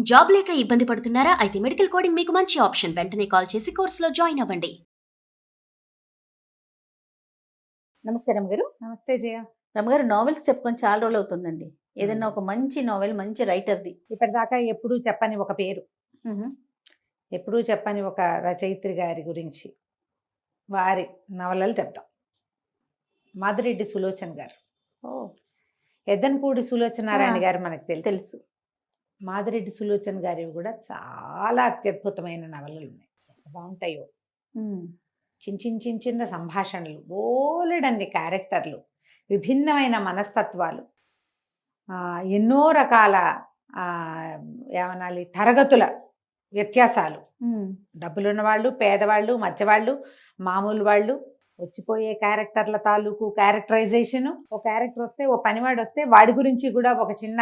Job లేక ఇబ్బంది పడుతున్నారా? అయితే మెడికల్ కోడింగ్ మీకు మంచి ఆప్షన్. వెంటనే కాల్ చేసి కోర్సులో జాయిన్ అవ్వండి. నమస్తే రమగారు. నమస్తే జయ. రమగారు, నావెల్స్ చెప్పుకొని చాలా రోజులు అవుతుందండి. ఏదైనా ఒక మంచి నావెల్, మంచి రైటర్ది. ఇప్పటిదాకా ఎప్పుడూ చెప్పని ఒక పేరు, ఎప్పుడూ చెప్పని ఒక రచయిత్రి గారి గురించి వారి నవలలు చెప్తాం. మాదిరెడ్డి సులోచన్ గారు. ఎద్దనపూడి సులోచనారాయణ గారు మనకు తెలుసు. మాదిరెడ్డి సులోచన్ గారివి కూడా చాలా అత్యద్భుతమైన నవలలు ఉన్నాయి. బాగుంటాయో. చిన్న సంభాషణలు, బోలెడన్ని క్యారెక్టర్లు, విభిన్నమైన మనస్తత్వాలు, ఎన్నో రకాల ఏమనాలి తరగతుల వ్యత్యాసాలు. డబ్బులున్న వాళ్ళు, పేదవాళ్ళు, మధ్యవాళ్ళు, మామూలు వాళ్ళు, వచ్చిపోయే క్యారెక్టర్ల తాలూకు క్యారెక్టరైజేషను. ఓ క్యారెక్టర్ వస్తే, ఓ పనివాడు వస్తే వాడి గురించి కూడా ఒక చిన్న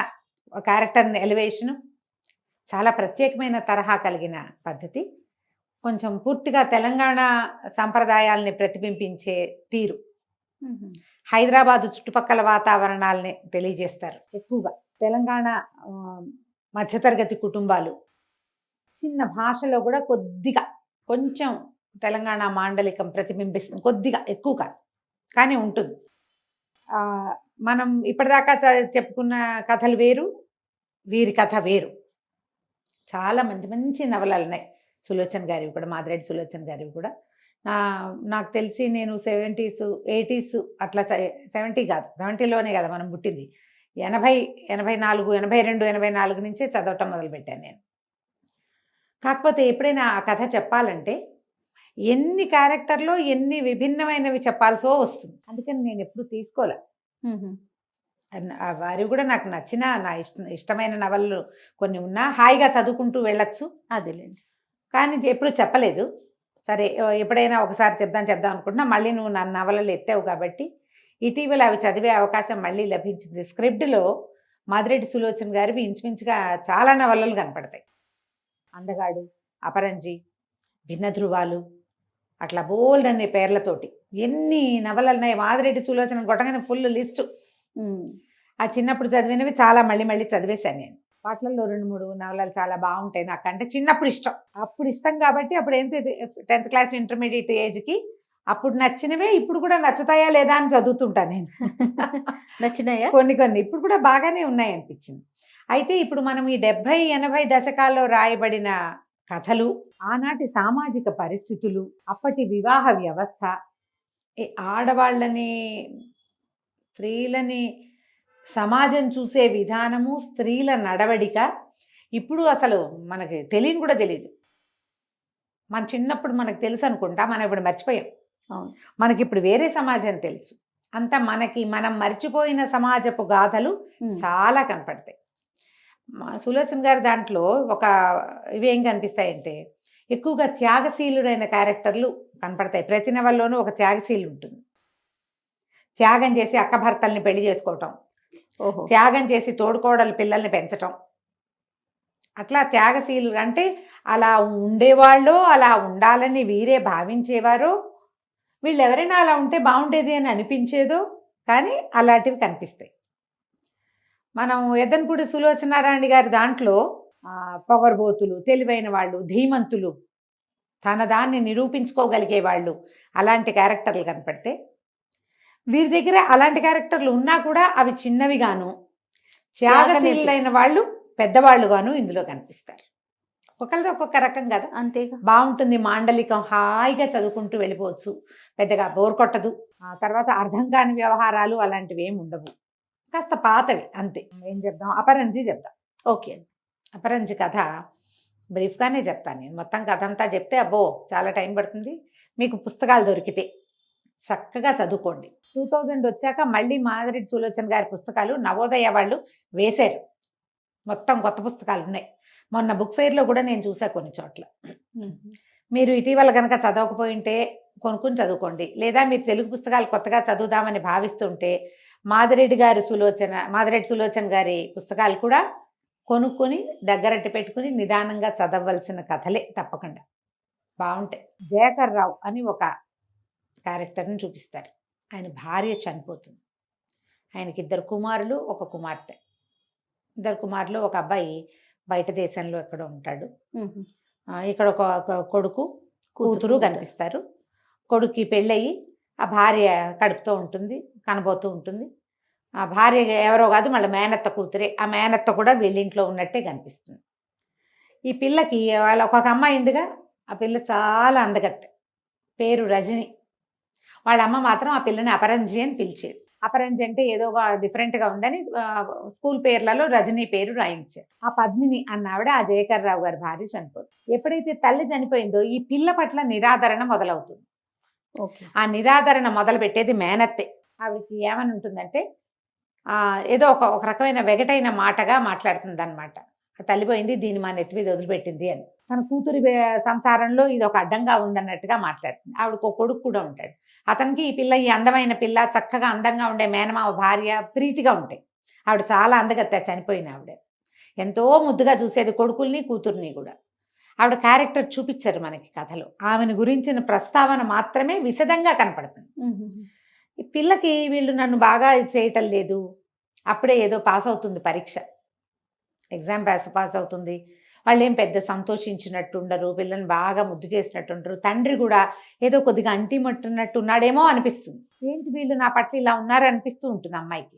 క్యారెక్టర్ ఎలివేషను. చాలా ప్రత్యేకమైన తరహా కలిగిన పద్ధతి. కొంచెం పూర్తిగా తెలంగాణ సంప్రదాయాల్ని ప్రతిబింబించే తీరు. హైదరాబాదు చుట్టుపక్కల వాతావరణాలని తెలియజేస్తారు. ఎక్కువగా తెలంగాణ మధ్యతరగతి కుటుంబాలు, చిన్న భాషలో కూడా కొంచెం తెలంగాణ మాండలికం ప్రతిబింబిస్తుంది. కొద్దిగా, ఎక్కువ కాదు కానీ ఉంటుంది. మనం ఇప్పటిదాకా చెప్పుకున్న కథలు వేరు, వీరి కథ వేరు. చాలా మంచి మంచి నవలలు ఉన్నాయి సులోచన్ గారివి కూడా, మాదిరెడ్డి సులోచన్ గారివి కూడా. నాకు తెలిసి నేను 70s 80s అట్లా, 70 కాదు, 70లోనే కదా మనం పుట్టింది. 80, 84, 82, 84 నుంచే చదవటం మొదలుపెట్టాను నేను. కాకపోతే ఎప్పుడైనా ఆ కథ చెప్పాలంటే ఎన్ని క్యారెక్టర్లో ఎన్ని విభిన్నమైనవి చెప్పాల్సో వస్తుంది. అందుకని నేను ఎప్పుడు తీసుకోలే. వారి కూడా నాకు నచ్చిన, నా ఇష్టమైన నవలలు కొన్ని ఉన్నా హాయిగా చదువుకుంటూ వెళ్ళచ్చు. అదేలేండి. కానీ ఎప్పుడు చెప్పలేదు. సరే, ఎప్పుడైనా ఒకసారి చెప్దాం అనుకుంటున్నా. మళ్ళీ నువ్వు నా నవలలు ఎత్తావు కాబట్టి ఇటీవల అవి చదివే అవకాశం మళ్ళీ లభించింది. స్క్రిప్ట్లో మాదిరెడ్డి సులోచన్ గారివి ఇంచుమించుగా చాలా నవలలు కనపడతాయి. అందగాడు, అపరంజి, భిన్న ధృవాలు, అట్లా బోల్డ్ అనే పేర్లతోటి ఎన్ని నవలలు ఉన్నాయి. మాదిరెడ్డి సులోచన కొట్టగానే ఫుల్ లిస్టు. ఆ చిన్నప్పుడు చదివినవి చాలా మళ్ళీ చదివేశాను నేను. వాటిల్లో 2-3 నవలలు చాలా బాగుంటాయి నాకంటే. చిన్నప్పుడు ఇష్టం, అప్పుడు ఇష్టం కాబట్టి అప్పుడు ఏంటి 10th క్లాస్ ఇంటర్మీడియట్ ఏజ్కి అప్పుడు నచ్చినవే ఇప్పుడు కూడా నచ్చుతాయా లేదా అని చదువుతుంటాను నేను. నచ్చినాయా? కొన్ని ఇప్పుడు కూడా బాగానే ఉన్నాయి అనిపించింది. అయితే ఇప్పుడు మనం ఈ 70, 80 దశకాల్లో రాయబడిన కథలు, ఆనాటి సామాజిక పరిస్థితులు, అప్పటి వివాహ వ్యవస్థ, ఆడవాళ్ళని, స్త్రీలని సమాజం చూసే విధానము, స్త్రీల నడవడిక ఇప్పుడు అసలు మనకి తెలియని కూడా తెలియదు. మన చిన్నప్పుడు మనకు తెలుసు అనుకుంటా, మనం ఇప్పుడు మర్చిపోయాం. మనకి ఇప్పుడు వేరే సమాజం తెలుసు. అంతా మనం మర్చిపోయిన సమాజపు గాథలు చాలా కనపడతాయి. సులోచన్ గారి దాంట్లో ఇవేం కనిపిస్తాయంటే ఎక్కువగా త్యాగశీలుడైన క్యారెక్టర్లు కనపడతాయి. ప్రతి నవల్లోనూ ఒక త్యాగశీలు ఉంటుంది. త్యాగం చేసి అక్క భర్తల్ని పెళ్లి చేసుకోవటం, త్యాగం చేసి తోడుకోడలు పిల్లల్ని పెంచటం, అట్లా త్యాగశీలు అంటే అలా ఉండేవాళ్ళో, అలా ఉండాలని వీరే భావించేవారో, వీళ్ళు ఎవరైనా అలా ఉంటే బాగుండేది అని అనిపించేదో, కానీ అలాంటివి కనిపిస్తాయి. మనం ఎద్దనపూడి సులోచనారాయణ గారి దాంట్లో పొగరబోతులు, తెలివైన వాళ్ళు, ధీమంతులు, తన దాన్ని నిరూపించుకోగలిగే వాళ్ళు, అలాంటి క్యారెక్టర్లు కనపడితే, వీరి దగ్గర అలాంటి క్యారెక్టర్లు ఉన్నా కూడా అవి చిన్నవిగాను, త్యాగశీలైన వాళ్ళు పెద్దవాళ్ళుగాను ఇందులో కనిపిస్తారు. ఒకళ్ళది ఒక్కొక్క రకం కదా, అంతేగా బాగుంటుంది. మాండలికం హాయిగా చదువుకుంటూ వెళ్ళిపోవచ్చు, పెద్దగా బోర్ కొట్టదు. తర్వాత అర్థం కాని వ్యవహారాలు అలాంటివి ఏమి ఉండవు, కాస్త పాతవి అంతే. ఏం చెప్దాం, అపరంజి చెప్తాం. ఓకే, అపరంజి కథ బ్రీఫ్గానే చెప్తాను నేను. మొత్తం కథ అంతా చెప్తే అబ్బో చాలా టైం పడుతుంది. మీకు పుస్తకాలు దొరికితే చక్కగా చదువుకోండి. 2000 వచ్చాక మళ్ళీ మాదిరెడ్డి సులోచన్ గారి పుస్తకాలు నవోదయ వాళ్ళు వేశారు. మొత్తం కొత్త పుస్తకాలు ఉన్నాయి. మొన్న బుక్ ఫెయిర్లో కూడా నేను చూసా కొన్ని చోట్ల. మీరు ఇటీవల కనుక చదవకపోయింటే కొనుక్కుని చదువుకోండి. లేదా మీరు తెలుగు పుస్తకాలు కొత్తగా చదువుదామని భావిస్తుంటే మాదిరెడ్డి సులోచన్ గారి పుస్తకాలు కూడా కొనుక్కొని దగ్గరట్టు పెట్టుకుని నిదానంగా చదవలసిన కథలే తప్పకుండా, బాగుంటాయి. జయకర్ రావు అని ఒక క్యారెక్టర్ని చూపిస్తారు. ఆయన భార్య చనిపోతుంది. ఆయనకి 2 కుమారులు, 1 కుమార్తె. 2 కుమారులు, 1 అబ్బాయి బయట దేశంలో ఎక్కడో ఉంటాడు. మ్మ్. ఇక్కడ ఒక కొడుకు కూతురు కూతురు. కనిపిస్తారు. కొడుక్కి పెళ్ళయి ఆ భార్య కడుపుతో ఉంటుంది, కనబోతూ ఉంటుంది. ఆ భార్య ఎవరో కాదు, మళ్ళీ మేనత్త కూతురే. ఆ మేనత్త కూడా వీళ్ళింట్లో ఉన్నట్టే కనిపిస్తుంది. ఈ పిల్లకి వాళ్ళ ఒక అమ్మాయి ఉందిగా, ఆ పిల్ల చాలా అందగత్తె, పేరు రజని. వాళ్ళ అమ్మ మాత్రం ఆ పిల్లని అపరంజి అని పిలిచేది. అపరంజి అంటే ఏదో డిఫరెంట్గా ఉందని స్కూల్ పేర్లలో రజనీ పేరు రాయించారు. ఆ పద్మిని అన్న ఆవిడ ఆ జయకర్ రావు గారి భార్య చనిపోతుంది. ఎప్పుడైతే తల్లి చనిపోయిందో ఈ పిల్ల పట్ల నిరాదరణ మొదలవుతుంది. ఓకే. ఆ నిరాదరణ మొదలు పెట్టేది మేనత్తే. ఆవిడకి ఏమని ఉంటుందంటే ఏదో ఒక రకమైన వెగటైన మాటగా మాట్లాడుతుంది అనమాట. తల్లి పోయింది, దీన్ని మా నెత్తి మీద వదిలిపెట్టింది అని. తన కూతురి సంసారంలో ఇది ఒక అడ్డంగా ఉందన్నట్టుగా మాట్లాడుతుంది. ఆవిడకు ఒక కొడుకు కూడా ఉంటాడు. అతనికి ఈ పిల్ల, ఈ అందమైన పిల్ల, చక్కగా అందంగా ఉండే మేనమావ భార్య ప్రీతిగా ఉంటాయి. ఆవిడ చాలా అందగత్తె, చనిపోయిన ఆవిడ ఎంతో ముద్దుగా చూసేది కొడుకుల్ని కూతుర్ని కూడా. ఆవిడ క్యారెక్టర్ చూపించారు మనకి కథలో. ఆమెను గురించిన ప్రస్తావన మాత్రమే విశదంగా కనపడుతుంది. ఈ పిల్లకి వీళ్ళు నన్ను బాగా చేయటం లేదు, అప్పుడే ఏదో పాస్ అవుతుంది పరీక్ష, ఎగ్జామ్ పాస్ అవుతుంది. వాళ్ళు ఏం పెద్ద సంతోషించినట్టు ఉండరు, పిల్లని బాగా ముద్దు చేసినట్టు ఉండరు. తండ్రి కూడా ఏదో కొద్దిగా అంటిమట్టున్నట్టు ఉన్నాడేమో అనిపిస్తుంది. ఏంటి వీళ్ళు నా పట్ల ఇలా ఉన్నారు అనిపిస్తూ ఉంటుంది అమ్మాయికి.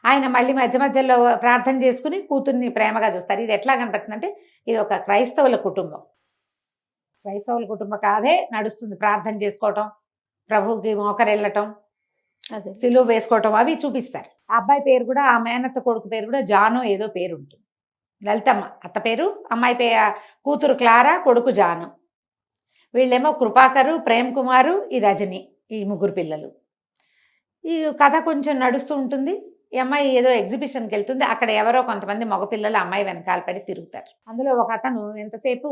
ఆయన మళ్ళీ మధ్య మధ్యలో ప్రార్థన చేసుకుని కూతుర్ని ప్రేమగా చూస్తారు. ఇది ఎట్లా కనపడుతుంది అంటే ఇది ఒక క్రైస్తవుల కుటుంబం. క్రైస్తవుల కుటుంబం కాదే నడుస్తుంది. ప్రార్థన చేసుకోవటం, ప్రభువుకి మోకరెళ్ళటం, అదే. సిలువ వేసుకోవటం అవి చూపిస్తారు. ఆ అబ్బాయి పేరు కూడా, ఆ మేనత్త కొడుకు పేరు కూడా జాను ఏదో పేరు ఉంటుంది. లలితమ్మ అత్త పేరు, అమ్మాయి కూతురు క్లారా, కొడుకు జాను. వీళ్ళేమో కృపాకరు, ప్రేమ్ కుమారు, ఈ రజని, ఈ ముగ్గురు పిల్లలు. ఈ కథ కొంచెం నడుస్తూ ఉంటుంది. ఈ అమ్మాయి ఏదో ఎగ్జిబిషన్కి వెళ్తుంది. అక్కడ ఎవరో కొంతమంది మగపిల్లలు అమ్మాయి వెనకాల పడి తిరుగుతారు. అందులో ఒక అతను ఎంతసేపు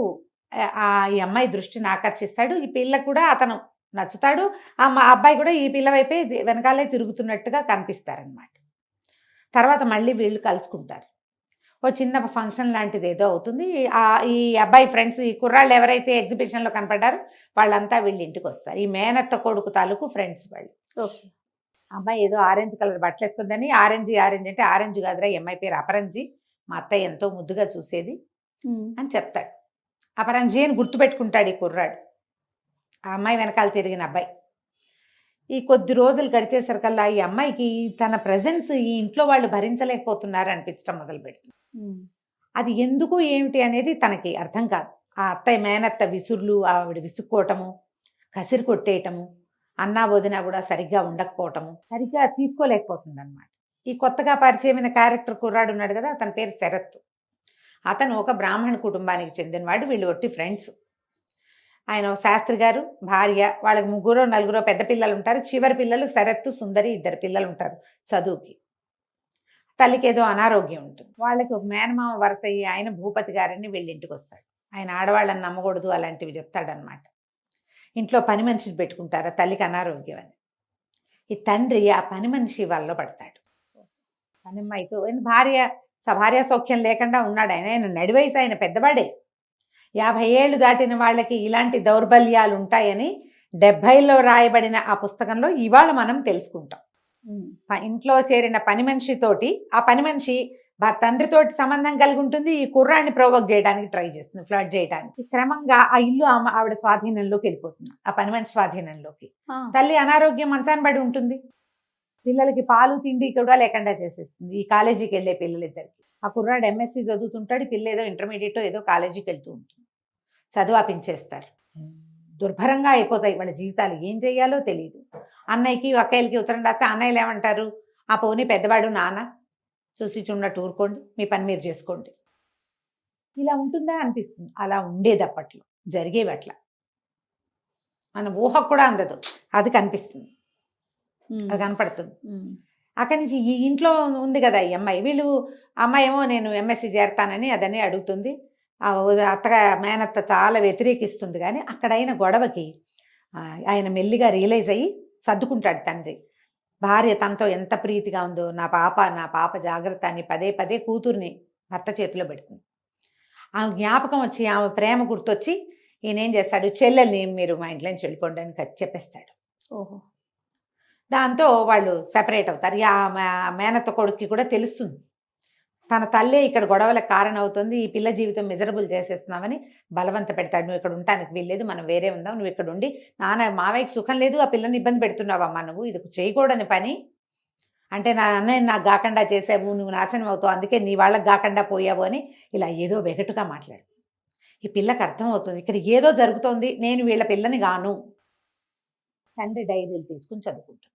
ఈ అమ్మాయి దృష్టిని ఆకర్షిస్తాడు. ఈ పిల్ల కూడా అతను నచ్చుతాడు. ఆ అబ్బాయి కూడా ఈ పిల్ల వైపే వెనకాలే తిరుగుతున్నట్టుగా కనిపిస్తారనమాట. తర్వాత మళ్ళీ వీళ్ళు కలుసుకుంటారు. ఓ చిన్న ఫంక్షన్ లాంటిది ఏదో అవుతుంది. ఈ అబ్బాయి ఫ్రెండ్స్, ఈ కుర్రాళ్ళు ఎవరైతే ఎగ్జిబిషన్లో కనపడ్డారో వాళ్ళంతా వీళ్ళ ఇంటికి వస్తారు. ఈ మేనత్త కొడుకు తాలూకు ఫ్రెండ్స్ వాళ్ళు. ఓకే. అమ్మాయి ఏదో ఆరెంజ్ కలర్ బట్టలు వేసుకుందని, ఆరెంజ్ అంటే ఆరెంజ్ కాదురా, ఈ అమ్మాయి పేరు అపరంజి, మా అత్తయ్య ఎంతో ముద్దుగా చూసేది అని చెప్తాడు. అపరంజి అని గుర్తుపెట్టుకుంటాడు ఈ కుర్రాడు, ఆ అమ్మాయి వెనకాల తిరిగిన అబ్బాయి. ఈ కొద్ది రోజులు గడిచేసరికల్లా ఈ అమ్మాయికి తన ప్రెజెన్స్ ఈ ఇంట్లో వాళ్ళు భరించలేకపోతున్నారు అనిపించడం మొదలు పెడుతుంది. అది ఎందుకు ఏమిటి అనేది తనకి అర్థం కాదు. ఆ అత్తయ్య మేనత్త విసురులు, ఆవిడ విసుక్కోవటము, కసిరి కొట్టేయటము, అన్నా వదిన కూడా సరిగ్గా ఉండకపోవటము, సరిగ్గా తీసుకోలేకపోతుంది అనమాట. ఈ కొత్తగా పరిచయమైన క్యారెక్టర్ కుర్రాడు ఉన్నాడు కదా, అతని పేరు శరత్. అతను ఒక బ్రాహ్మణ కుటుంబానికి చెందినవాడు. వీళ్ళు ఒట్టి ఫ్రెండ్స్. ఆయన శాస్త్రి గారు భార్య, వాళ్ళకి 3-4 పెద్ద పిల్లలు ఉంటారు. చివరి పిల్లలు శరత్, సుందరి, 2 పిల్లలు ఉంటారు చదువుకి. తల్లికి ఏదో అనారోగ్యం ఉంటుంది. వాళ్ళకి ఒక మేనమామ వరుస అయ్యి ఆయన భూపతి గారిని వీళ్ళ ఇంటికి వస్తాడు. ఆయన ఆడవాళ్ళని నమ్మకూడదు అలాంటివి చెప్తాడనమాట. ఇంట్లో పని మనిషిని పెట్టుకుంటారు, తల్లికి అనారోగ్యం అని. ఈ తండ్రి ఆ పని మనిషి వల్ల పడతాడు. పనిమ్మాయితో భార్య సౌఖ్యం లేకుండా ఉన్నాడు. ఆయన నడివయసు, ఆయన పెద్దవాడే. 50 ఏళ్ళు దాటిన వాళ్ళకి ఇలాంటి దౌర్బల్యాలు ఉంటాయని 70లో రాయబడిన ఆ పుస్తకంలో ఇవాళ మనం తెలుసుకుంటాం. ఇంట్లో చేరిన పని మనిషితోటి, ఆ పని మనిషి తండ్రితోటి సంబంధం కలిగి ఉంటుంది. ఈ కుర్రాన్ని ప్రొవోక్ చేయడానికి ట్రై చేస్తుంది, ఫ్లర్ట్ చేయడానికి. క్రమంగా ఆ ఇల్లు ఆవిడ స్వాధీనంలోకి వెళ్ళిపోతుంది, ఆ పని మనిషి స్వాధీనంలోకి. తల్లి అనారోగ్యం మంచాన పడి ఉంటుంది. పిల్లలకి పాలు తిండి కూడా లేకుండా చేసేస్తుంది ఈ కాలేజీకి వెళ్ళే పిల్లలిద్దరికి. ఆ కుర్రాడు ఎంఎస్సీ చదువుతుంటాడు, పిల్ల ఏదో ఇంటర్మీడియట్ ఏదో కాలేజీకి వెళ్తూ ఉంటుంది. చదువాపించేస్తారు. దుర్భరంగా అయిపోతాయి వాళ్ళ జీవితాలు. ఏం చెయ్యాలో తెలియదు. అన్నయ్యకి అక్కయ్యలకి ఉత్తరం రాస్తే అన్నయ్యలు ఏమంటారు, ఆ పోనీ పెద్దవాడు నాన్న, చూసి చూడనట్టు ఊరుకోండి, మీ పని మీరు చేసుకోండి. ఇలా ఉంటుందా అనిపిస్తుంది. అలా ఉండేది అప్పట్లో, జరిగేవి అట్లా. మన ఊహకు కూడా అందదు, అది కనిపిస్తుంది, అది కనపడుతుంది. అక్కడి నుంచి ఈ ఇంట్లో ఉంది కదా ఈ అమ్మాయి. అమ్మాయి ఏమో నేను ఎంఎస్సీ చేరతానని అదని అడుగుతుంది. అత్తగా మేనత్త చాలా వ్యతిరేకిస్తుంది. కానీ అక్కడైన గొడవకి ఆయన మెల్లిగా రియలైజ్ అయ్యి సర్దుకుంటాడు తండ్రి. భార్య తనతో ఎంత ప్రీతిగా ఉందో, నా పాప జాగ్రత్త అని పదే కూతుర్ని భర్త చేతిలో పెడుతుంది. ఆమె జ్ఞాపకం వచ్చి, ఆమె ప్రేమ గుర్తొచ్చి ఈయనేం చేస్తాడు, చెల్లెల్ని మీరు మా ఇంట్లోంచి వెళ్ళిపోండి అని చెప్పేస్తాడు. ఓహో. దాంతో వాళ్ళు సెపరేట్ అవుతారు. ఆ మేనత్త కొడుక్కి కూడా తెలుస్తుంది తన తల్లే ఇక్కడ గొడవలకు కారణం అవుతుంది, ఈ పిల్ల జీవితం మిజరబుల్ చేసేస్తున్నామని బలవంత పెడతాడు. నువ్వు ఇక్కడ ఉండటానికి వీల్లేదు, మనం వేరే ఉందాం, నువ్వు ఇక్కడ ఉండి మావయ్యకి సుఖం లేదు, ఆ పిల్లని ఇబ్బంది పెడుతున్నావమ్మా, నువ్వు ఇది చేయకూడని పని, అంటే నా అన్నయ్య నాకు గాకుండా చేసావు, నువ్వు నాశనం అవుతావు, అందుకే నీ వాళ్ళకి గాకుండా పోయావు అని ఇలా ఏదో వెగటుగా మాట్లాడు. ఈ పిల్లకి అర్థమవుతుంది ఇక్కడ ఏదో జరుగుతోంది, నేను వీళ్ళ పిల్లని గాను. తండ్రి డైరీలు తీసుకుని చదువుకుంటుంది.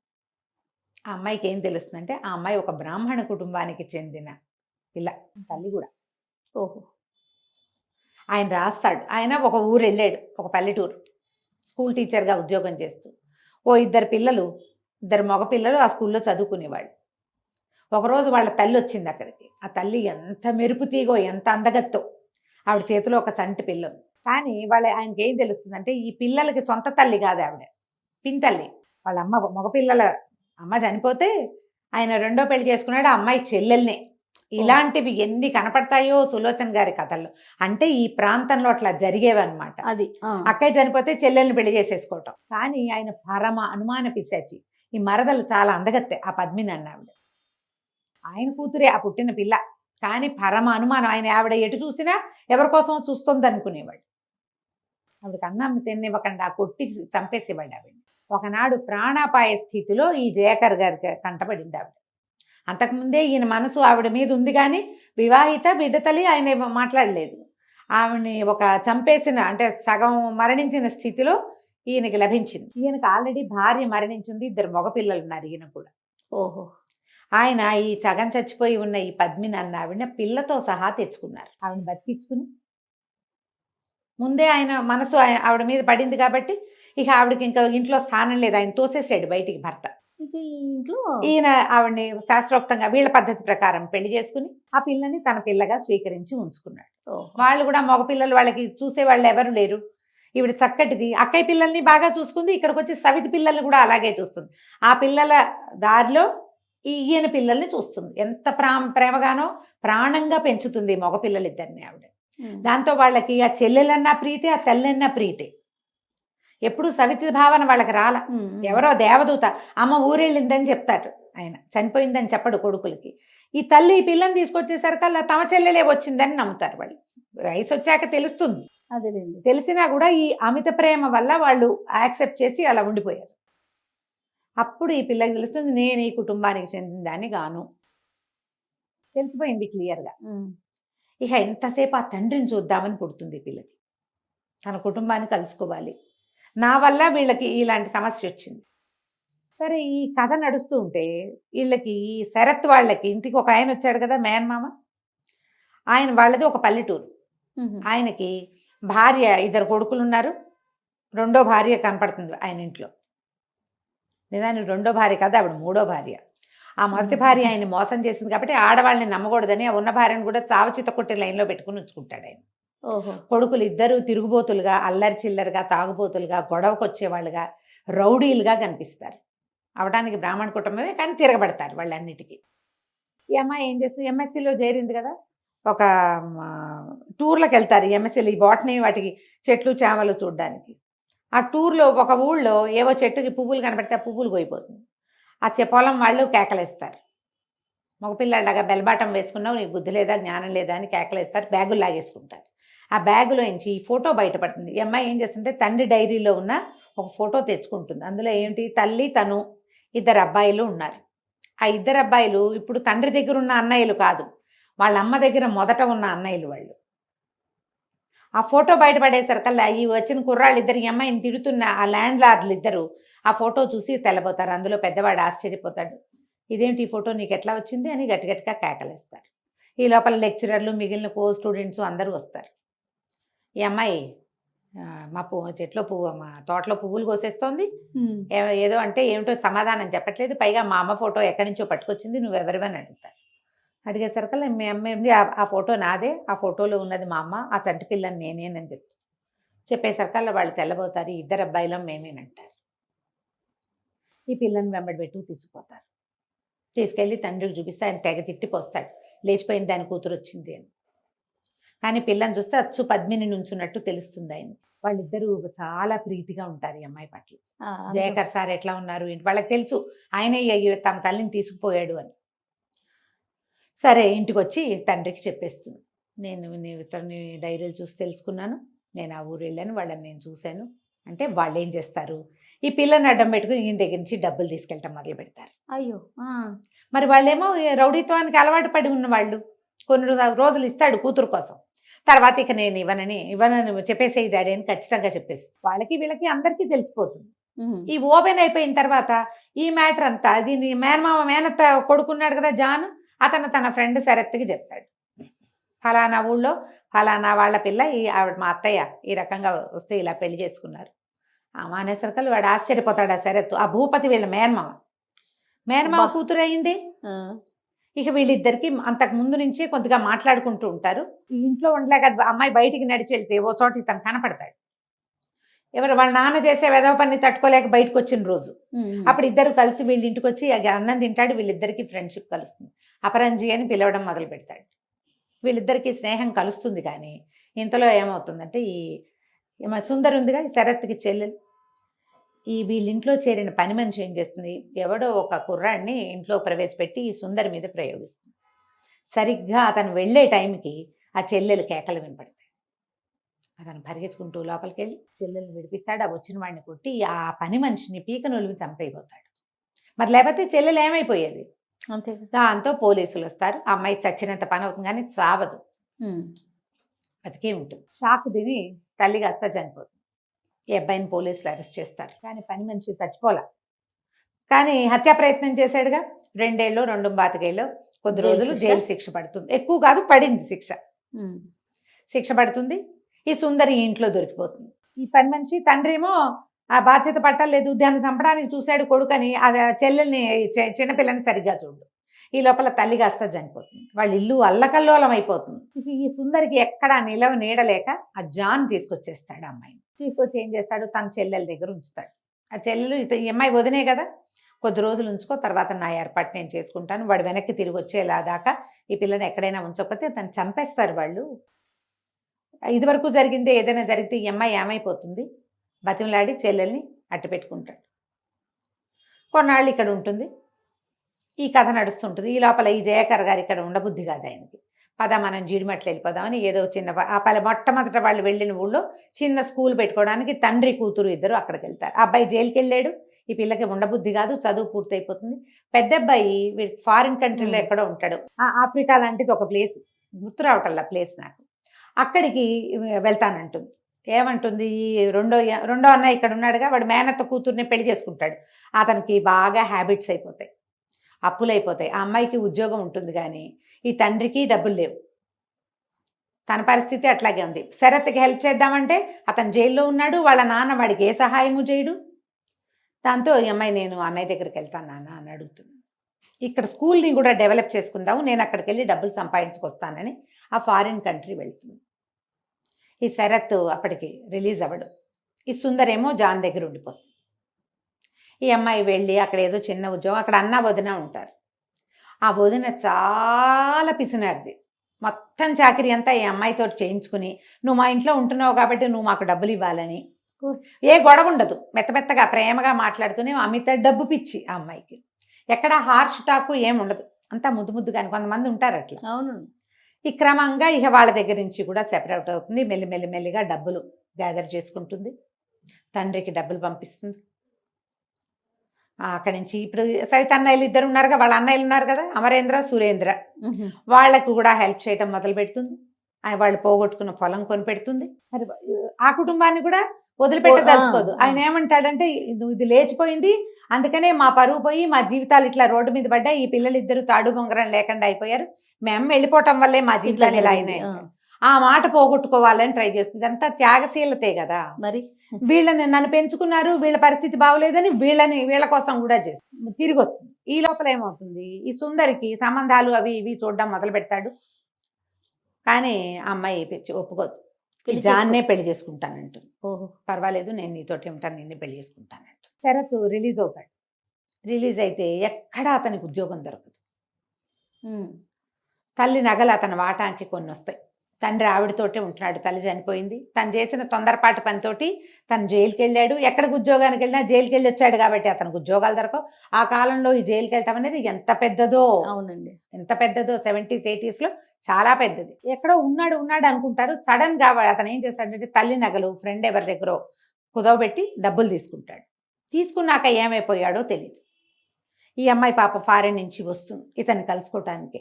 ఆ అమ్మాయికి ఏం తెలుస్తుందంటే ఆ అమ్మాయి ఒక బ్రాహ్మణ కుటుంబానికి చెందిన పిల్ల, తల్లి కూడా. ఓహో. ఆయన రాస్తాడు, ఆయన ఒక ఊరు వెళ్ళాడు, ఒక పల్లెటూరు, స్కూల్ టీచర్గా ఉద్యోగం చేస్తూ. ఇద్దరు మగ పిల్లలు ఆ స్కూల్లో చదువుకునేవాళ్ళు. ఒకరోజు వాళ్ళ తల్లి వచ్చింది అక్కడికి. ఆ తల్లి ఎంత మెరుపు తీగో, ఎంత అందగత్తో, ఆవిడ చేతిలో ఒక చంటి పిల్లలు. కానీ ఆయనకి ఏం తెలుస్తుందంటే ఈ పిల్లలకి సొంత తల్లి కాదు, ఆవిడ పింతల్లి. వాళ్ళ మగపిల్లల అమ్మ చనిపోతే ఆయన రెండో పెళ్లి చేసుకున్నాడు, ఆ అమ్మాయి చెల్లెల్నే. ఇలాంటివి ఎన్ని కనపడతాయో సులోచన గారి కథల్లో. అంటే ఈ ప్రాంతంలో అట్లా జరిగేవి అనమాట. అది అక్కయ్య చనిపోతే చెల్లెల్ని పెళ్లి చేసేసుకోవటం. కానీ ఆయన పరమ అనుమాన పిశాచి. ఈ మరదలు చాలా అందగత్తే, ఆ పద్మిని అన్న ఆవిడ. ఆయన కూతురే ఆ పుట్టిన పిల్ల, కానీ పరమ అనుమానం. ఆవిడ ఎటు చూసినా ఎవరి కోసం చూస్తుంది అనుకునేవాడు. ఆవిడకి అన్నం తినివ్వకుండా కొట్టి చంపేసేవాడు ఆవిడ. ఒకనాడు ప్రాణాపాయ స్థితిలో ఈ జయకర్ గారికి కంటపడింది ఆవిడ. అంతకుముందే ఈయన మనసు ఆవిడ మీద ఉంది, కానీ వివాహిత బిడ్డతల్లి ఆయన మాట్లాడలేదు. ఆవిడని ఒక చంపేసిన, అంటే సగం మరణించిన స్థితిలో ఈయనకి లభించింది. ఈయనకి ఆల్రెడీ భార్య మరణించింది, 2 మగపిల్లలు ఉన్నారు ఈయన కూడా. ఓహో. ఆయన ఈ సగం చచ్చిపోయి ఉన్న ఈ పద్మిని అన్న ఆవిడ పిల్లతో సహా తెచ్చుకున్నారు. ఆవిడని బతికించుకుని ముందే ఆయన మనసు ఆవిడ మీద పడింది కాబట్టి ఇక ఆవిడకి ఇంకా ఇంట్లో స్థానం లేదు, ఆయన తోసేసాడు బయటికి భర్త. ఇంట్లో ఈయన ఆవిడని శాస్త్రోక్తంగా వీళ్ళ పద్ధతి ప్రకారం పెళ్లి చేసుకుని ఆ పిల్లని తన పిల్లగా స్వీకరించి ఉంచుకున్నాడు. వాళ్ళు కూడా మగపిల్లలు, వాళ్ళకి చూసే వాళ్ళు ఎవరు లేరు. ఈవిడ చక్కటిది, అక్కయ్య పిల్లల్ని బాగా చూసుకుంది, ఇక్కడికి వచ్చి సవితి పిల్లల్ని కూడా అలాగే చూస్తుంది. ఆ పిల్లల దారిలో ఈయన పిల్లల్ని చూస్తుంది. ఎంత ప్రేమగానో ప్రాణంగా పెంచుతుంది మగపిల్లలిద్దరిని ఆవిడ. దాంతో వాళ్ళకి ఆ చెల్లెలన్నా ప్రీతి, ఆ తల్లన్నా ప్రీతి. ఎప్పుడు సవితి భావన వాళ్ళకి రాల. ఎవరో దేవదూత అమ్మ ఊరెళ్ళిందని చెప్తారు, ఆయన చనిపోయిందని చెప్పడు కొడుకులకి. ఈ తల్లి ఈ పిల్లని తీసుకొచ్చేసరికల్లా తమ చెల్లెలే వచ్చిందని నమ్ముతారు వాళ్ళు. వయసు వచ్చాక తెలుస్తుంది, అదేలేండి. తెలిసినా కూడా ఈ అమిత ప్రేమ వల్ల వాళ్ళు యాక్సెప్ట్ చేసి అలా ఉండిపోయారు. అప్పుడు ఈ పిల్లకి తెలుస్తుంది నేను ఈ కుటుంబానికి చెందిన దాన్ని గాను, తెలిసిపోయింది క్లియర్గా. ఇక ఎంతసేపు ఆ తండ్రిని చూద్దామని పుడుతుంది పిల్లకి. తన కుటుంబాన్ని కలుసుకోవాలి, నా వల్ల వీళ్ళకి ఇలాంటి సమస్య వచ్చింది. సరే ఈ కథ నడుస్తూ ఉంటే వీళ్ళకి శరత్ వాళ్ళకి ఇంటికి ఒక ఆయన వచ్చాడు కదా, మేనమామ. ఆయన వాళ్ళది ఒక పల్లెటూరు. ఆయనకి భార్య, 2 కొడుకులు ఉన్నారు, రెండో భార్య కనపడుతుంది ఆయన ఇంట్లో. నిజానికి రెండో భార్య కాదు, ఆవిడ 3వ భార్య. ఆ మొదటి భార్య ఆయన్ని మోసం చేసింది కాబట్టి ఆడవాళ్ళని నమ్మకూడదని ఆ ఉన్న భార్యను కూడా చావచిత కొట్టే లైన్లో పెట్టుకుని ఉంచుకుంటాడు ఆయన. కొడుకులు 2 తిరుగుబోతులుగా, అల్లరి చిల్లరుగా, తాగుబోతులుగా, గొడవకు వచ్చేవాళ్ళుగా, రౌడీలుగా కనిపిస్తారు. అవడానికి బ్రాహ్మణ కుటుంబమే, కానీ తిరగబడతారు వాళ్ళన్నిటికీ. ఈ అమ్మాయి ఏం చేస్తుంది, ఎంఎస్సీలో చేరింది కదా, ఒక టూర్లకు వెళ్తారు ఎంఎస్సీలు, ఈ బాటనీ వాటికి చెట్లు చేమలు చూడడానికి. ఆ టూర్లో ఒక ఊళ్ళో ఏవో చెట్టుకి పువ్వులు కనబడితే ఆ పువ్వులు పోయిపోతుంది. ఆ పొలం వాళ్ళు కేకలేస్తారు. మగపిల్లాడిలాగా బెల్బాటం వేసుకున్నావు, నీకు బుద్ధి లేదా, జ్ఞానం లేదా అని కేకలేస్తారు, బ్యాగులు లాగేసుకుంటారు. ఆ బ్యాగులో నుంచి ఈ ఫోటో బయటపడుతుంది. ఈ అమ్మాయి ఏం చేస్తుంటే తండ్రి డైరీలో ఉన్న ఒక ఫోటో తెచ్చుకుంటుంది. అందులో ఏంటి, తల్లి, తను, 2 అబ్బాయిలు ఉన్నారు. ఆ 2 అబ్బాయిలు ఇప్పుడు తండ్రి దగ్గర ఉన్న అన్నయ్యలు కాదు, వాళ్ళ అమ్మ దగ్గర మొదట ఉన్న అన్నయ్యలు వాళ్ళు. ఆ ఫోటో బయటపడేసరికల్లా ఈ వచ్చిన కుర్రాళ్ళు 2 ఈ అమ్మాయిని తిడుతున్న ఆ ల్యాండ్ లార్డ్లు 2 ఆ ఫోటో చూసి తెల్లబోతారు. అందులో పెద్దవాడు ఆశ్చర్యపోతాడు, ఇదేంటి ఈ ఫోటో నీకు ఎట్లా వచ్చింది అని గట్టిగా కేకలేస్తారు. ఈ లోపల లెక్చరర్లు, మిగిలిన స్టూడెంట్స్ అందరూ వస్తారు. ఈ అమ్మాయి మా మా తోటలో పువ్వులు కోసేస్తోంది, ఏదో అంటే ఏమిటో సమాధానం చెప్పట్లేదు, పైగా మా అమ్మ ఫోటో ఎక్కడి నుంచో పట్టుకొచ్చింది, నువ్వెవరివని అడుగుతారు. అడిగేసరికల్లా మీ అమ్మ ఏంటి, ఆ ఫోటో నాదే, ఆ ఫోటోలో ఉన్నది మా అమ్మ, ఆ చంటి పిల్లని నేనేనని చెప్పేసరికల్లా వాళ్ళు తెల్లబోతారు, 2 అబ్బాయిలం మేమేనంటారు. ఈ పిల్లని వెంబడి పెట్టుకు తీసుకుపోతారు. తీసుకెళ్ళి తండ్రికి చూపిస్తే ఆయన తెగ తిట్టిపోస్తాడు, లేచిపోయింది దాని కూతురు వచ్చింది అని. కానీ పిల్లని చూస్తే అచ్చు పద్మిని నుంచున్నట్టు తెలుస్తుంది ఆయన. వాళ్ళిద్దరూ చాలా ప్రీతిగా ఉంటారు ఈ అమ్మాయి పట్ల. జయకర్ సార్ ఎట్లా ఉన్నారు ఏంటి వాళ్ళకి తెలుసు, ఆయనే తమ తల్లిని తీసుకుపోయాడు అని. సరే ఇంటికి వచ్చి తండ్రికి చెప్పేస్తుంది, నేను ఇతన్ని డైరీలు చూసి తెలుసుకున్నాను, నేను ఆ ఊరు వెళ్ళాను, వాళ్ళని నేను చూశాను అంటే వాళ్ళు ఏం చేస్తారు, ఈ పిల్లని అడ్డం పెట్టుకుని ఈయన దగ్గర నుంచి డబ్బులు తీసుకెళ్ళటం మొదలు పెడతారు. అయ్యో మరి వాళ్ళేమో ఈ రౌడీత్వానికి అలవాటు పడి ఉన్న వాళ్ళు, కొన్ని రోజులు ఇస్తాడు కూతురు కోసం, తర్వాత ఇక నేను ఇవ్వనని చెప్పేసే డాడీ అని ఖచ్చితంగా చెప్పేసి వాళ్ళకి వీళ్ళకి అందరికీ తెలిసిపోతుంది. ఈ ఓపెన్ అయిపోయిన తర్వాత ఈ మ్యాటర్ అంతా దీని మేనత్త కొడుకున్నాడు కదా జాన్, అతను తన ఫ్రెండ్ శరత్కి చెప్తాడు, ఫలానా ఊళ్ళో ఫలానా వాళ్ళ పిల్ల ఆవిడ మా అత్తయ్య ఈ రకంగా వస్తే ఇలా పెళ్లి చేసుకున్నారు. అనేసరికల్ వాడు ఆశ్చర్యపోతాడు. ఆ శరత్ ఆ భూపతి వీళ్ళ మేనమామ కూతురు అయింది. ఇక వీళ్ళిద్దరికి అంతకు ముందు నుంచి కొద్దిగా మాట్లాడుకుంటూ ఉంటారు. ఈ ఇంట్లో ఉండలేక అమ్మాయి బయటికి నడిచి వెళ్తే ఓ చోట ఇతను కనపడతాడు. ఎవరు వాళ్ళ నాన్న చేసే వెధవ పని తట్టుకోలేక బయటకు వచ్చిన రోజు అప్పుడు ఇద్దరు కలిసి వీళ్ళ ఇంటికి వచ్చి అన్నం తింటాడు. వీళ్ళిద్దరికి ఫ్రెండ్షిప్ కలుస్తుంది. అపరంజి అని పిలవడం మొదలు పెడతాడు. వీళ్ళిద్దరికి స్నేహం కలుస్తుంది. కానీ ఇంతలో ఏమవుతుందంటే ఈ సుందర్ ఉందిగా ఈ శరత్కి చెల్లెలు, ఈ వీళ్ళింట్లో చేరిన పని మనిషి ఏం చేస్తుంది, ఎవడో ఒక కుర్రాడిని ఇంట్లో ప్రవేశపెట్టి ఈ సుందరి మీద ప్రయోగిస్తుంది. సరిగ్గా అతను వెళ్ళే టైంకి ఆ చెల్లెలు కేకలు వినపడతాయి. అతను పరిగెత్తుకుంటూ లోపలికి వెళ్ళి చెల్లెల్ని విడిపిస్తాడు. ఆ వచ్చిన వాడిని కొట్టి ఆ పని మనిషిని పీక నొలివి చంపైపోతాడు. మరి లేకపోతే చెల్లెలు ఏమైపోయేది. అంతే. దాంతో పోలీసులు వస్తారు. ఆ అమ్మాయి చచ్చినంత పని అవుతుంది కానీ చావదు, బతికే ఉంటుంది. షాక్ తిని తల్లి కాస్త చనిపోతుంది. ఈ అబ్బాయిని పోలీసులు అరెస్ట్ చేస్తారు. కానీ పని మనిషి చచ్చిపోలా, కానీ హత్యా ప్రయత్నం చేశాడుగా. 2 ఏళ్ళు 2 బాతికేళ్ళు కొద్ది రోజులు జైలు శిక్ష పడుతుంది. ఎక్కువ కాదు, పడింది శిక్ష పడుతుంది. ఈ సుందరి ఇంట్లో దొరికిపోతుంది. ఈ పని మనిషి తండ్రి ఏమో ఆ బాధ్యత పట్టలేదు, దాన్ని చంపడానికి చూశాడు కొడుకని, అది చెల్లెల్ని చిన్నపిల్లని సరిగ్గా చూడు. ఈ లోపల తల్లి కాస్త చనిపోతుంది. వాళ్ళ ఇల్లు అల్లకల్లోలం అయిపోతుంది. ఈ సుందరికి ఎక్కడా నీడలేక ఆ జాన్ తీసుకొచ్చేస్తాడు. అమ్మాయిని తీసుకొచ్చి ఏం చేస్తాడు, తన చెల్లెల దగ్గర ఉంచుతాడు. ఆ చెల్లెలు ఈ అమ్మాయి వదినే కదా, కొద్ది రోజులు ఉంచుకో, తర్వాత నా ఏర్పాటు నేను చేసుకుంటాను. వాడు వెనక్కి తిరిగి వచ్చేలా దాకా ఈ పిల్లని ఎక్కడైనా ఉంచకపోతే తను చంపేస్తారు వాళ్ళు. ఇదివరకు జరిగిందే ఏదైనా జరిగితే ఈ అమ్మాయి ఏమైపోతుంది, బతిమలాడి చెల్లెల్ని అట్టు పెట్టుకుంటాడు. కొన్నాళ్ళు ఇక్కడ ఉంటుంది. ఈ కథ నడుస్తుంటుంది. ఈ లోపల ఈ జయకర్ గారు ఇక్కడ ఉండబుద్ధి కాదు ఆయనకి. పద మనం జీడిమట్లు వెళ్ళిపోదామని ఏదో చిన్న మొట్టమొదట వాళ్ళు వెళ్ళిన ఊళ్ళో చిన్న స్కూల్ పెట్టుకోవడానికి తండ్రి కూతురు ఇద్దరు అక్కడికి వెళ్తారు. ఆ అబ్బాయి జైలుకి వెళ్ళాడు. ఈ పిల్లకి ఉండబుద్ధి కాదు, చదువు పూర్తయిపోతుంది. పెద్ద అబ్బాయి ఫారిన్ కంట్రీలో ఎక్కడో ఉంటాడు. ఆఫ్రికా లాంటిది ఒక ప్లేస్, గుర్తు రావటల్లా ప్లేస్ నాకు. అక్కడికి వెళ్తానంటుంది. ఏమంటుంది, రెండో అన్నయ్య ఇక్కడ ఉన్నాడుగా, వాడు మేనత్త కూతుర్ని పెళ్లి చేసుకుంటాడు. అతనికి బాగా హ్యాబిట్స్ అయిపోతాయి, అప్పులు అయిపోతాయి. ఆ అమ్మాయికి ఉద్యోగం ఉంటుంది కానీ ఈ తండ్రికి డబ్బులు లేవు. తన పరిస్థితి అట్లాగే ఉంది. శరత్కి హెల్ప్ చేద్దామంటే అతను జైల్లో ఉన్నాడు. వాళ్ళ నాన్న వాడికి ఏ సహాయము చేయడు. దాంతో ఈ అమ్మాయి నేను అన్నయ్య దగ్గరికి వెళ్తాను నాన్న అని అడుగుతుంది. ఇక్కడ స్కూల్ని కూడా డెవలప్ చేసుకుందాము, నేను అక్కడికి వెళ్ళి డబ్బులు సంపాదించుకొస్తానని ఆ ఫారిన్ కంట్రీ వెళ్తుంది. ఈ శరత్ అప్పటికి రిలీజ్ అవ్వడు. ఈ సుందరేమో జాన్ దగ్గర ఉండిపోతుంది. ఈ అమ్మాయి వెళ్ళి అక్కడ ఏదో చిన్న ఉద్యోగం, అక్కడ అన్న వదిన ఉంటారు. ఆ వదిన చాలా పిసినారిది. మొత్తం చాకరీ అంతా ఈ అమ్మాయితో చేయించుకుని, నువ్వు మా ఇంట్లో ఉంటున్నావు కాబట్టి నువ్వు మాకు డబ్బులు ఇవ్వాలని, ఏ గొడవ ఉండదు, మెత్తమెత్తగా ప్రేమగా మాట్లాడుతూనే అమిత డబ్బు పిచ్చి ఆ అమ్మాయికి. ఎక్కడ హార్ష్ టాకు ఏముండదు, అంతా ముద్దుగా. కొంతమంది ఉంటారు అట్లా. అవును. ఈ క్రమంగా ఇక వాళ్ళ దగ్గర నుంచి కూడా సెపరేట్ అవుతుంది. మెల్లిగా డబ్బులు గ్యాదర్ చేసుకుంటుంది. తండ్రికి డబ్బులు పంపిస్తుంది. అక్కడి నుంచి ఇప్పుడు సవిత అన్నయ్యలు ఇద్దరు ఉన్నారుగా, వాళ్ళ అన్నయ్యలు ఉన్నారు కదా, అమరేంద్ర సురేంద్ర, వాళ్ళకు కూడా హెల్ప్ చేయటం మొదలు పెడుతుంది. వాళ్ళు పోగొట్టుకున్న పొలం కొనిపెడుతుంది. మరి ఆ కుటుంబాన్ని కూడా వదిలిపెట్టదలుచుకోదు. ఆయన ఏమంటాడంటే, ఇది లేచిపోయింది, అందుకనే మా పరువు పోయి మా జీవితాలు ఇట్లా రోడ్డు మీద పడ్డాయి, ఈ పిల్లలు ఇద్దరు తాడు బొంగరం లేకుండా అయిపోయారు, మేము వెళ్ళిపోవటం వల్లే మా జీవితాలు ఇలా అయినాయి. ఆ మాట పోగొట్టుకోవాలని ట్రై చేస్తుంది. అంతా త్యాగశీలతే కదా. మరి వీళ్ళని నన్ను పెంచుకున్నారు, వీళ్ళ పరిస్థితి బాగోలేదని వీళ్ళ కోసం కూడా చేస్తుంది. తిరిగి వస్తుంది. ఈ లోపల ఏమవుతుంది, ఈ సుందరికి సంబంధాలు అవి ఇవి చూడడం మొదలు పెడతాడు. కానీ ఆ అమ్మాయి ఒప్పుకోదు. జాన్నే పెళ్లి చేసుకుంటానంటుంది. ఓహో, పర్వాలేదు, నేను నీతోటి ఉంటాను, నిన్ను పెళ్లి చేసుకుంటానంటు. శరత్ రిలీజ్ అవుతాడు. రిలీజ్ అయితే ఎక్కడా అతనికి ఉద్యోగం దొరకదు. తల్లి నగలు అతని వాటానికి కొన్ని వస్తాయి. తండ్రి ఆవిడతోటే ఉంటున్నాడు. తల్లి చనిపోయింది. తను చేసిన తొందరపాటు పనితోటి తను జైలుకి వెళ్ళాడు. ఎక్కడికి ఉద్యోగానికి వెళ్ళినా జైలుకి వెళ్ళి వచ్చాడు కాబట్టి అతనికి ఉద్యోగాలు దొరకవు. ఆ కాలంలో ఈ జైలుకి వెళ్ళటం అనేది ఎంత పెద్దదో, అవునండి. ఎంత పెద్దదో. 70s 80s చాలా పెద్దది. ఎక్కడో ఉన్నాడు అనుకుంటారు. సడన్ గా అతను ఏం చేస్తాడంటే తల్లి నగలు ఫ్రెండ్ ఎవరి దగ్గర కుదవబెట్టి డబ్బులు తీసుకుంటాడు. తీసుకున్నాక ఏమైపోయాడో తెలియదు. ఈ అమ్మాయి పాప ఫారెన్ నుంచి వస్తుంది ఇతన్ని కలుసుకోవటానికి.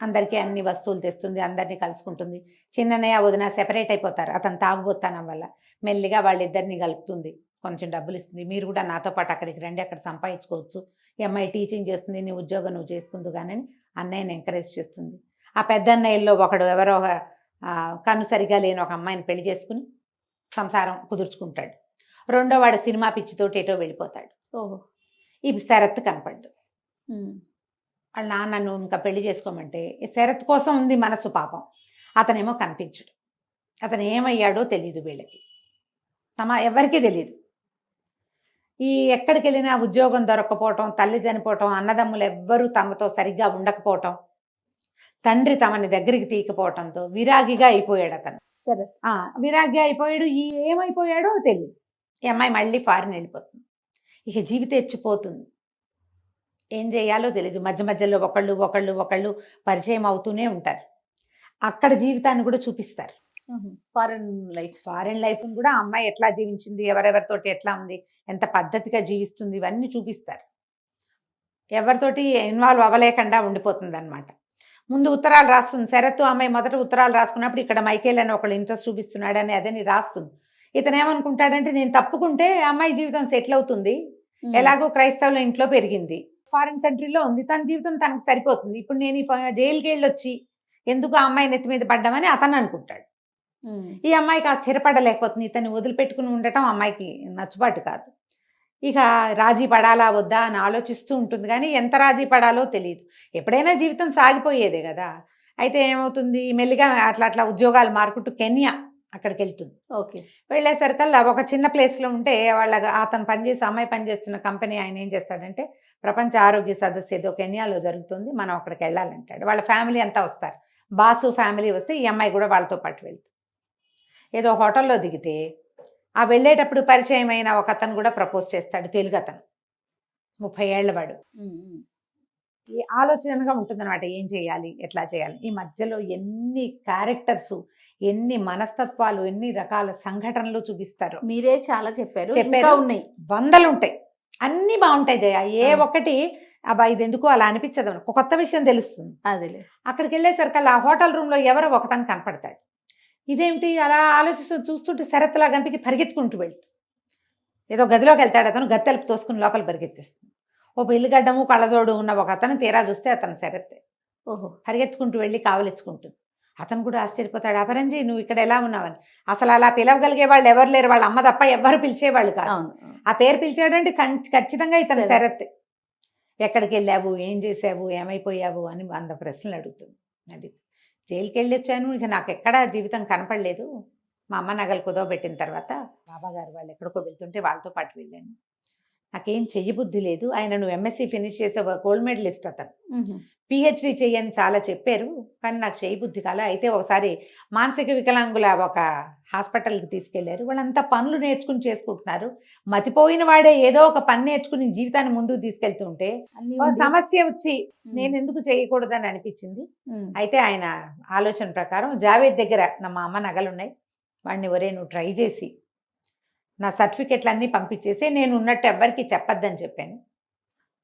అందరికీ అన్ని వస్తువులు తెస్తుంది, అందరినీ కలుసుకుంటుంది. చిన్ననయ్య వదిన సెపరేట్ అయిపోతారు అతను తాగుబోతానం వల్ల. మెల్లిగా వాళ్ళిద్దరిని కలుపుతుంది, కొంచెం డబ్బులు ఇస్తుంది. మీరు కూడా నాతో పాటు అక్కడికి రండి, అక్కడ సంపాదించుకోవచ్చు. ఈ అమ్మాయి టీచింగ్ చేస్తుంది, నీ ఉద్యోగం నువ్వు చేసుకుందు కానీ అన్నయ్యని ఎంకరేజ్ చేస్తుంది. ఆ పెద్ద అన్నయ్యల్లో ఒకడు ఎవరో కన్ను సరిగా లేని ఒక అమ్మాయిని పెళ్లి చేసుకుని సంసారం కుదుర్చుకుంటాడు. రెండో వాడు సినిమా పిచ్చితోటి ఎటో వెళ్ళిపోతాడు. ఓహో. ఈ శరత్ కనపడ్డు. వాళ్ళ నాన్న నువ్వు ఇంకా పెళ్లి చేసుకోమంటే ఈ శరత్ కోసం ఉంది మనసు పాపం. అతనేమో కనిపించడు. అతను ఏమయ్యాడో తెలియదు వీళ్ళకి, ఎవరికీ తెలియదు. ఈ ఎక్కడికి వెళ్ళినా ఉద్యోగం దొరక్కపోవటం, తల్లి చనిపోవటం, అన్నదమ్ములు ఎవ్వరూ తమతో సరిగ్గా ఉండకపోవటం, తండ్రి తమని దగ్గరికి తీయకపోవటంతో విరాగిగా అయిపోయాడు అతను. సరే. విరాగిగా అయిపోయాడు. ఏమైపోయాడో తెలియదు. ఈ అమ్మాయి మళ్ళీ ఫారిన్ వెళ్ళిపోతుంది. ఇక జీవితం ఎచ్చిపోతుంది. ఏం చేయాలో తెలియదు. మధ్య మధ్యలో ఒకళ్ళు పరిచయం అవుతూనే ఉంటారు. అక్కడ జీవితాన్ని కూడా చూపిస్తారు. ఫారెన్ లైఫ్ కూడా ఆ అమ్మాయి ఎట్లా జీవించింది, ఎవరెవరితోటి ఎట్లా ఉంది, ఎంత పద్ధతిగా జీవిస్తుంది, ఇవన్నీ చూపిస్తారు. ఎవరితోటి ఇన్వాల్వ్ అవ్వలేకుండా ఉండిపోతుంది అనమాట. ముందు ఉత్తరాలు రాస్తుంది. శరత్ అమ్మాయి మొదట ఉత్తరాలు రాసుకున్నప్పుడు ఇక్కడ మైకేల్ అని ఒకళ్ళు ఇంట్రెస్ట్ చూపిస్తున్నాడని అదని రాస్తుంది. ఇతను ఏమనుకుంటాడంటే నేను తప్పుకుంటే అమ్మాయి జీవితం సెటిల్ అవుతుంది, ఎలాగో క్రైస్తవుల ఇంట్లో పెరిగింది, ఫారిన్ కంట్రీలో ఉంది, తన జీవితం తనకు సరిపోతుంది, ఇప్పుడు నేను జైలుకి వెళ్ళి వచ్చి ఎందుకు ఆ అమ్మాయి నెత్తి మీద పడ్డామని అతను అనుకుంటాడు. ఈ అమ్మాయికి ఆ స్థిరపడలేకపోతుంది. ఇతన్ని వదిలిపెట్టుకుని ఉండటం అమ్మాయికి నచ్చుబాటు కాదు. ఇక రాజీ పడాలా వద్దా అని ఆలోచిస్తూ ఉంటుంది, కానీ ఎంత రాజీ పడాలో తెలియదు. ఎప్పుడైనా జీవితం సాగిపోయేదే కదా. అయితే ఏమవుతుంది, మెల్లిగా అట్లా ఉద్యోగాలు మారుకుంటూ కెన్యా అక్కడికి వెళ్తుంది. ఓకే. వెళ్ళేసరికల్లా ఒక చిన్న ప్లేస్లో ఉంటే అతను అమ్మాయి పనిచేస్తున్న కంపెనీ ఆయన ఏం చేస్తాడంటే ప్రపంచ ఆరోగ్య సదస్సు ఏదో కెన్యాలో జరుగుతుంది, మనం అక్కడికి వెళ్ళాలంటాడు. వాళ్ళ ఫ్యామిలీ అంతా వస్తారు. బాసు ఫ్యామిలీ వస్తే ఈ అమ్మాయి కూడా వాళ్ళతో పాటు వెళ్తుంది. ఏదో హోటల్లో దిగితే ఆ వెళ్ళేటప్పుడు పరిచయం అయిన ఒక అతను కూడా ప్రపోజ్ చేస్తాడు. తెలుగు అతను, 30 ఏళ్ల వాడు. ఈ ఆలోచనగా ఉంటుందన్నమాట, ఏం చేయాలి, ఎట్లా చేయాలి. ఈ మధ్యలో ఎన్ని క్యారెక్టర్స్, ఎన్ని మనస్తత్వాలు, ఎన్ని రకాల సంఘటనలు చూపిస్తారు. మీరే చాలా చెప్పారు. ఉన్నాయి, వందలు ఉంటాయి, అన్ని బాగుంటాయి జయ. ఏ ఒక్కటి అబ్బా ఇది ఎందుకు అలా అనిపించదు, ఒక కొత్త విషయం తెలుస్తుంది. అదేలే. అక్కడికి వెళ్ళేసరికి ఆ హోటల్ రూమ్ లో ఎవరో ఒకతను కనపడతాడు. ఇదేమిటి అలా ఆలోచిస్తూ చూస్తుంటే శరత్లా కనిపించి పరిగెత్తుకుంటూ వెళ్తూ ఏదో గదిలోకి వెళ్తాడు. అతను గది తలుపు తోసుకుని లోపల పరిగెత్తేస్తుంది. ఓ పిల్లిగడ్డము కళ్ళజోడు ఉన్న ఒక అతను, తీరా చూస్తే అతను శరత్. ఓహో. పరిగెత్తుకుంటూ వెళ్ళి కావలించుకుంటుంది. అతను కూడా ఆశ్చర్యపోతాడు. అపరంజి నువ్వు ఇక్కడ ఎలా ఉన్నావని. అసలు అలా పిలవగలిగే వాళ్ళు ఎవరు లేరు, వాళ్ళ అమ్మ తప్ప ఎవరు పిలిచేవాళ్ళు కాదు. ఆ పేరు పిలిచాడంటే ఖచ్చితంగా ఇతను శరత్. ఎక్కడికి వెళ్ళావు, ఏం చేసావు, ఏమైపోయావు అని 100 ప్రశ్నలు అడుగుతుంది. జైలుకి వెళ్ళి వచ్చాను, ఇక నాకు ఎక్కడా జీవితం కనపడలేదు. మా అమ్మ నగలు కుదవబెట్టిన తర్వాత బాబాగారు వాళ్ళు ఎక్కడికో వెళ్తుంటే వాళ్ళతో పాటు వెళ్ళాను. నాకేం చెయ్యబుద్ధి లేదు. ఆయన నువ్వు ఎంఎస్సీ ఫినిష్ చేసే గోల్డ్ మెడలిస్ట్, అతను పిహెచ్డి చెయ్యని చాలా చెప్పారు, కానీ నాకు చేయబుద్ధి కాలే. అయితే ఒకసారి మానసిక వికలాంగుల ఒక హాస్పిటల్కి తీసుకెళ్లారు. వాళ్ళంతా పనులు నేర్చుకుని చేసుకుంటున్నారు. మతిపోయిన వాడే ఏదో ఒక పని నేర్చుకుని జీవితాన్ని ముందుకు తీసుకెళ్తుంటే సమస్య వచ్చి నేను ఎందుకు చేయకూడదని అనిపించింది. అయితే ఆయన ఆలోచన ప్రకారం జావేద్ దగ్గర మా అమ్మ నగలు ఉన్నాయి, వాడిని ఒరే నువ్వు ట్రై చేసి నా సర్టిఫికెట్లు అన్నీ పంపించేసి నేను ఉన్నట్టు ఎవ్వరికి చెప్పొద్దని చెప్పాను.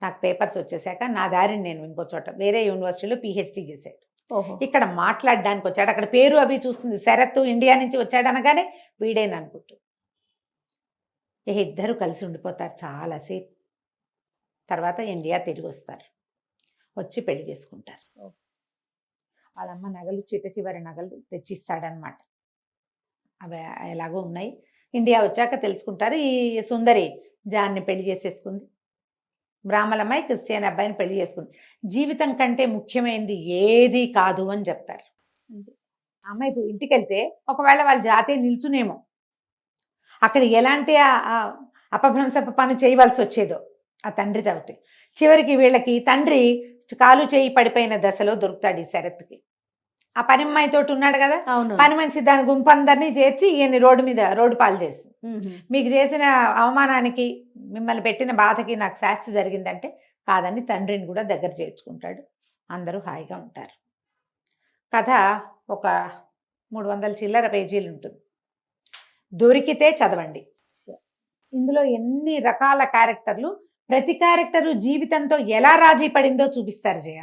నాకు పేపర్స్ వచ్చేసాక నా దారిని నేను ఇంకో చోట వేరే యూనివర్సిటీలో పిహెచ్డి చేశాడు. ఇక్కడ మాట్లాడడానికి వచ్చాడు. అక్కడ పేరు అవి చూస్తుంది. శరత్ ఇండియా నుంచి వచ్చాడు అనగానే వీడేని అనుకుంటూ ఇద్దరు కలిసి ఉండిపోతారు చాలాసేపు. తర్వాత ఇండియా తిరిగి వస్తారు, వచ్చి పెళ్లి చేసుకుంటారు. వాళ్ళమ్మ నగలు చివరి నగలు తెచ్చిస్తాడనమాట. అవి ఎలాగో ఉన్నాయి. ఇండియా వచ్చాక తెలుసుకుంటారు. ఈ సుందరి జాన్ని పెళ్లి చేసేసుకుంది. బ్రాహ్మణమ్మాయి క్రిస్టియన్ అబ్బాయిని పెళ్లి చేసుకుంది. జీవితం కంటే ముఖ్యమైనది ఏది కాదు అని చెప్తారు. అమ్మాయి ఇంటికి వెళ్తే ఒకవేళ వాళ్ళ జాతే నిల్చునేమో, అక్కడ ఎలాంటి అపభ్రంశపు పని చేయవలసి వచ్చేదో ఆ తండ్రి తోటి. చివరికి వీళ్ళకి తండ్రి కాలు చేయి పడిపోయిన దశలో దొరుకుతాడు ఈ శరత్కి. ఆ పని అమ్మాయితోటి ఉన్నాడు కదా, అవును. పని మనిషి దాని గుంపందరినీ చేర్చి ఈయన్ని రోడ్డు పాలు చేసి, మ్మ్. మీకు చేసిన అవమానానికి మిమ్మల్ని పెట్టిన బాధకి నాకు శాస్తి జరిగిందంటే కాదని తండ్రిని కూడా దగ్గర చేర్చుకుంటాడు. అందరూ హాయిగా ఉంటారు. కథ ఒక 300 చిల్లర పేజీలు ఉంటుంది. దొరికితే చదవండి. ఇందులో ఎన్ని రకాల క్యారెక్టర్లు, ప్రతి క్యారెక్టరు జీవితంతో ఎలా రాజీ పడిందో చూపిస్తారు జయ.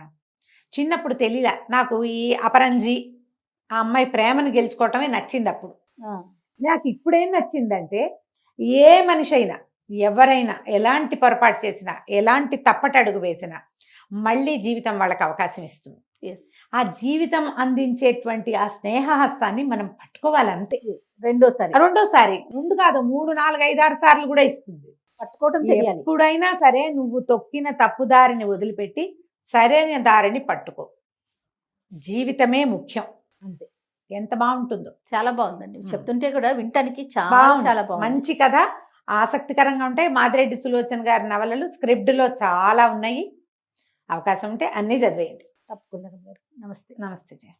చిన్నప్పుడు తెలియలా నాకు ఈ అపరంజి ఆ అమ్మాయి ప్రేమను గెలుచుకోవటమే నచ్చింది అప్పుడు. ఆ, నాకు ఇప్పుడేం నచ్చిందంటే ఏ మనిషి అయినా ఎవరైనా ఎలాంటి పొరపాటు చేసినా ఎలాంటి తప్పటడుగు వేసినా మళ్ళీ జీవితం వాళ్ళకి అవకాశం ఇస్తుంది. yes. ఆ జీవితం అందించేటువంటి ఆ స్నేహహస్తాన్ని మనం పట్టుకోవాలి అంతే. రెండోసారి రెండోసారి, 2 కాదు 3, 4, 5, 6 సార్లు కూడా ఇస్తుంది. పట్టుకోవటం తెలియాలి. ఎప్పుడైనా సరే నువ్వు తొక్కిన తప్పుదారిని వదిలిపెట్టి సరైన దారిని పట్టుకో. జీవితమే ముఖ్యం అంతే. ఎంత బాగుంటుందో. చాలా బాగుందండి. చెప్తుంటే కూడా వినటానికి చాలా బాగుంది. చాలా బాగుంది. మంచి కథ, ఆసక్తికరంగా ఉంటాయి. మాదిరెడ్డి సులోచన గారి నవలలు స్క్రిప్ట్లో చాలా ఉన్నాయి. అవకాశం ఉంటే అన్నీ చదివేయండి. తప్పకుండా. నమస్తే. నమస్తే జయ.